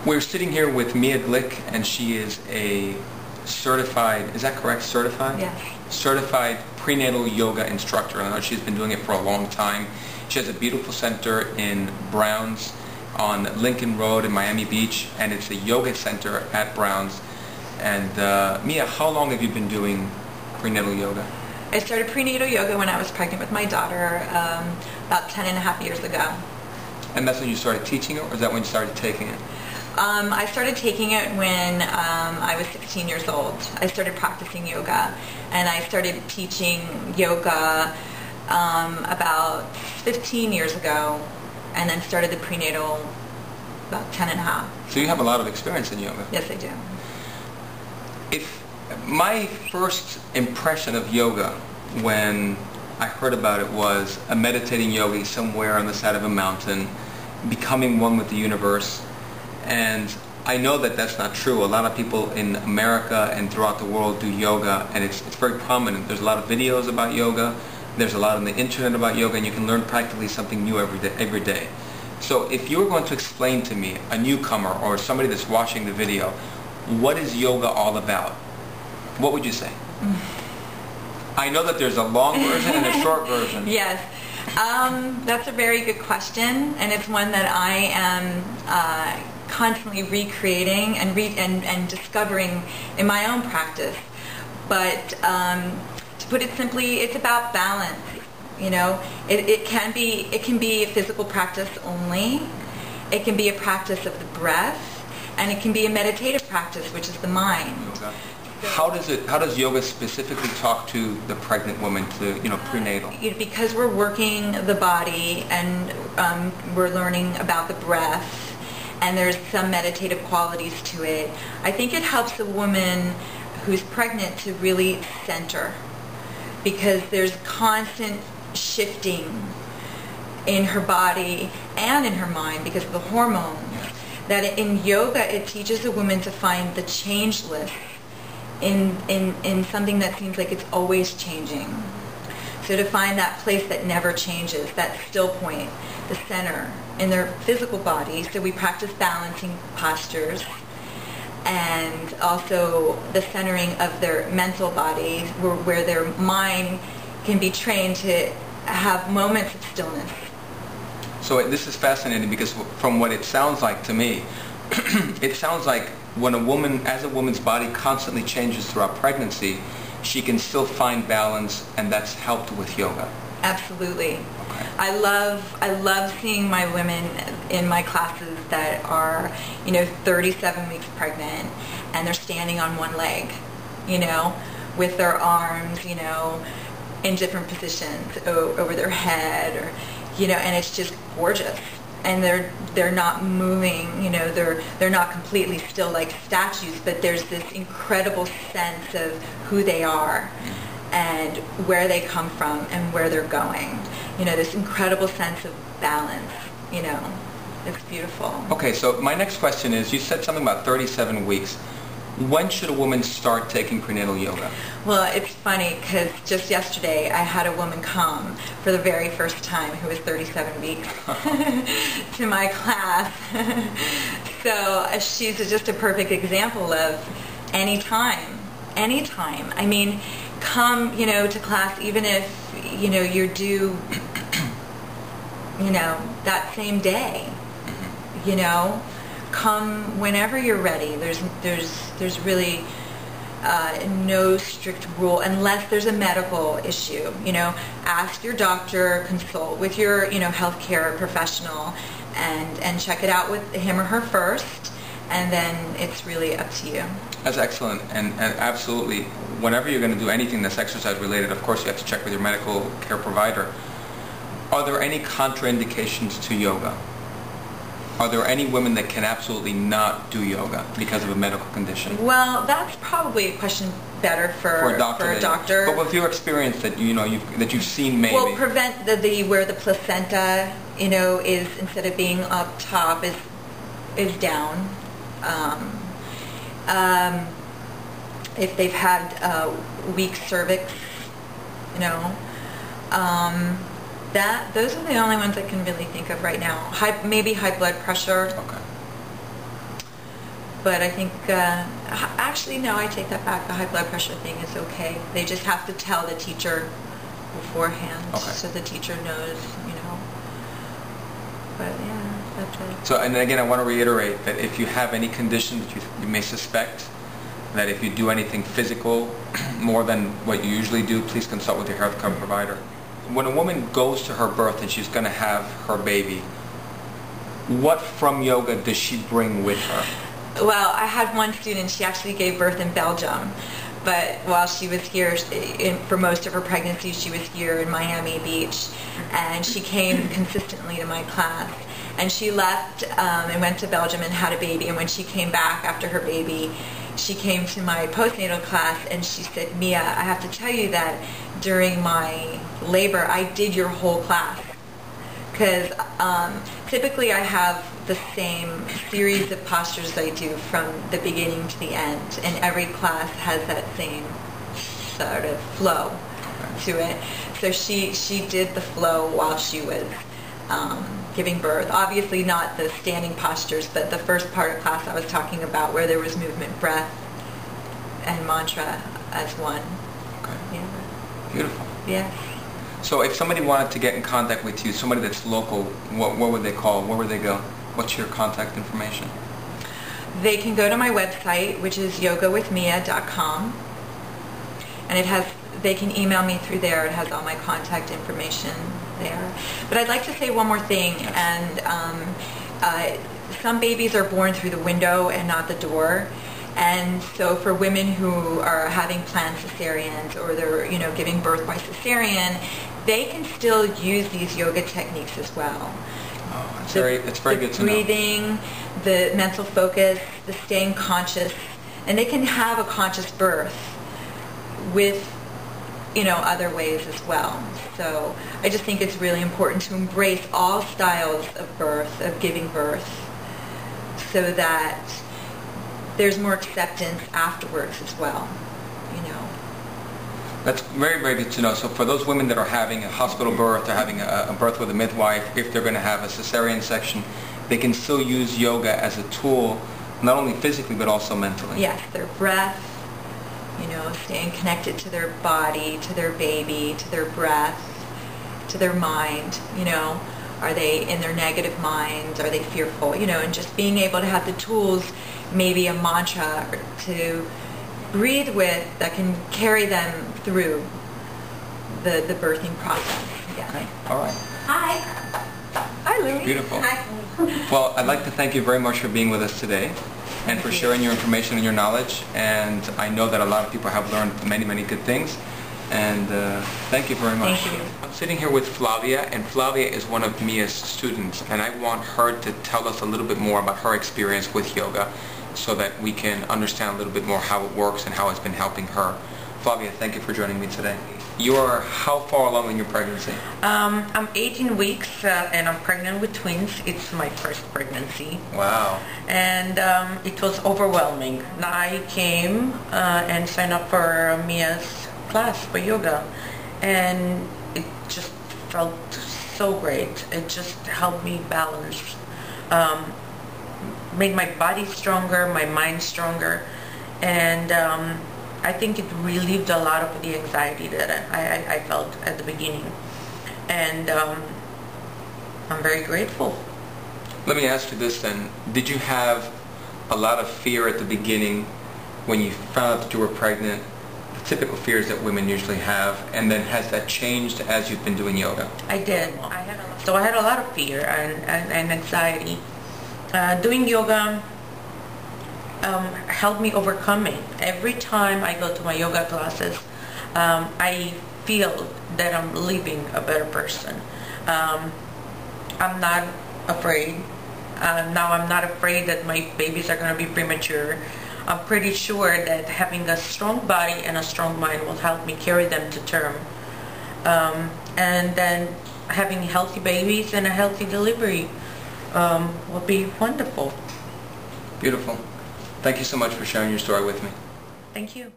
We're sitting here with Mia Glick, and she is a certified, is that correct, certified? Yes. Certified prenatal yoga instructor. I know she's been doing it for a long time. She has a beautiful center in Browns on Lincoln Road in Miami Beach, and it's a yoga center at Browns. And Mia, how long have you been doing prenatal yoga? I started prenatal yoga when I was pregnant with my daughter about 10.5 years ago. And that's when you started teaching it, or is that when you started taking it? I started taking it when I was 16 years old. I started practicing yoga, and I started teaching yoga about 15 years ago, and then started the prenatal about 10.5. So you have a lot of experience in yoga. Yes, I do. My first impression of yoga when I heard about it was a meditating yogi somewhere on the side of a mountain, becoming one with the universe. And I know that that's not true. A lot of people in America and throughout the world do yoga, and it's very prominent. There's a lot of videos about yoga. There's a lot on the internet about yoga, and you can learn practically something new every day. So if you were going to explain to me, a newcomer or somebody that's watching the video, what is yoga all about? What would you say? I know that there's a long version and a short version. Yes. That's a very good question, and it's one that I am constantly recreating and discovering in my own practice. But to put it simply, it's about balance. You know, it can be a physical practice only. It can be a practice of the breath, and it can be a meditative practice, which is the mind. Okay. How does yoga specifically talk to the pregnant woman, to prenatal? Because we're working the body, and we're learning about the breath, and there's some meditative qualities to it. I think it helps a woman who's pregnant to really center, because there's constant shifting in her body and in her mind because of the hormones. That in yoga it teaches a woman to find the changeless in something that seems like it's always changing. So to find that place that never changes, that still point, the center in their physical body. So we practice balancing postures, and also the centering of their mental body, where their mind can be trained to have moments of stillness. So this is fascinating, because from what it sounds like to me, it sounds like when as a woman's body constantly changes throughout pregnancy, she can still find balance, and that's helped with yoga. Absolutely. Okay. I love seeing my women in my classes that are 37 weeks pregnant, and they're standing on one leg, with their arms in different positions over their head, or and it's just gorgeous. And they're not moving, they're not completely still like statues, but there's this incredible sense of who they are and where they come from and where they're going. This incredible sense of balance, it's beautiful. Okay, so my next question is, you said something about 37 weeks. When should a woman start taking prenatal yoga? Well, it's funny, because just yesterday I had a woman come for the very first time who was 37 weeks to my class. So she's just a perfect example of anytime. I mean, come, to class even if, you're due, that same day, Come whenever you're ready. There's really no strict rule unless there's a medical issue. Ask your doctor, consult with your healthcare professional, and check it out with him or her first, and then it's really up to you. That's excellent, and absolutely. Whenever you're going to do anything that's exercise related, of course you have to check with your medical care provider. Are there any contraindications to yoga? Are there any women that can absolutely not do yoga because of a medical condition? Well, that's probably a question better for a doctor. But with your experience that you've seen, maybe. Well, prevent where the placenta is, instead of being up top, is down. If they've had weak cervix, those are the only ones I can really think of right now. Maybe high blood pressure. Okay. but I think, actually no, I take that back. The high blood pressure thing is okay. They just have to tell the teacher beforehand, so the teacher knows, you know. But yeah, that's it. So, and again, I want to reiterate that if you have any condition that you may suspect, that if you do anything physical more than what you usually do, please consult with your health care provider. When a woman goes to her birth and she's going to have her baby, what from yoga does she bring with her? Well, I had one student, she actually gave birth in Belgium, but while she was here, for most of her pregnancy, she was here in Miami Beach, and she came consistently to my class. And she left and went to Belgium and had a baby, and when she came back after her baby, she came to my postnatal class and she said, Mia, I have to tell you that during my labor, I did your whole class. Because typically I have the same series of postures I do from the beginning to the end, and every class has that same sort of flow to it. So she did the flow while she was giving birth. Obviously not the standing postures, but the first part of class I was talking about where there was movement, breath, and mantra as one. Okay. Yeah. Beautiful. Yes. So if somebody wanted to get in contact with you, somebody that's local, what would they call? Where would they go? What's your contact information? They can go to my website, which is yogawithmia.com, and they can email me through there. It has all my contact information there. But I'd like to say one more thing, and some babies are born through the window and not the door. And so for women who are having planned cesareans, or they're, you know, giving birth by cesarean, they can still use these yoga techniques as well. Oh, it's very good to know. The breathing, the mental focus, the staying conscious, and they can have a conscious birth with, you know, other ways as well. So I just think it's really important to embrace all styles of birth, of giving birth, so that there's more acceptance afterwards as well, you know. That's very, very good to know. So for those women that are having a hospital birth, or having a birth with a midwife, if they're going to have a cesarean section, they can still use yoga as a tool, not only physically but also mentally. Yes, their breath, you know, staying connected to their body, to their baby, to their breath, to their mind, you know. Are they in their negative mind? Are they fearful? You know, and just being able to have the tools, maybe a mantra to breathe with that can carry them through the birthing process. Yeah. Okay. All right. Hi. Hi, Louie. Beautiful. Hi. Well, I'd like to thank you very much for being with us today and for sharing your information and your knowledge. And I know that a lot of people have learned many, many good things. And thank you very much. Thank you. I'm sitting here with Flavia, and Flavia is one of Mia's students, and I want her to tell us a little bit more about her experience with yoga so that we can understand a little bit more how it works and how it's been helping her. Flavia, thank you for joining me today. You are how far along in your pregnancy? I'm 18 weeks and I'm pregnant with twins. It's my first pregnancy. Wow. And it was overwhelming. I came and signed up for Mia's class for yoga, and it just felt so great. It just helped me balance, made my body stronger, my mind stronger, and I think it relieved a lot of the anxiety that I felt at the beginning, and I'm very grateful. Let me ask you this then. Did you have a lot of fear at the beginning when you found out that you were pregnant? Typical fears that women usually have, and then has that changed as you've been doing yoga? I did. So I had a lot of fear and anxiety. Doing yoga helped me overcome it. Every time I go to my yoga classes, I feel that I'm leaving a better person. I'm not afraid. Now I'm not afraid that my babies are going to be premature. I'm pretty sure that having a strong body and a strong mind will help me carry them to term. And then having healthy babies and a healthy delivery will be wonderful. Beautiful. Thank you so much for sharing your story with me. Thank you.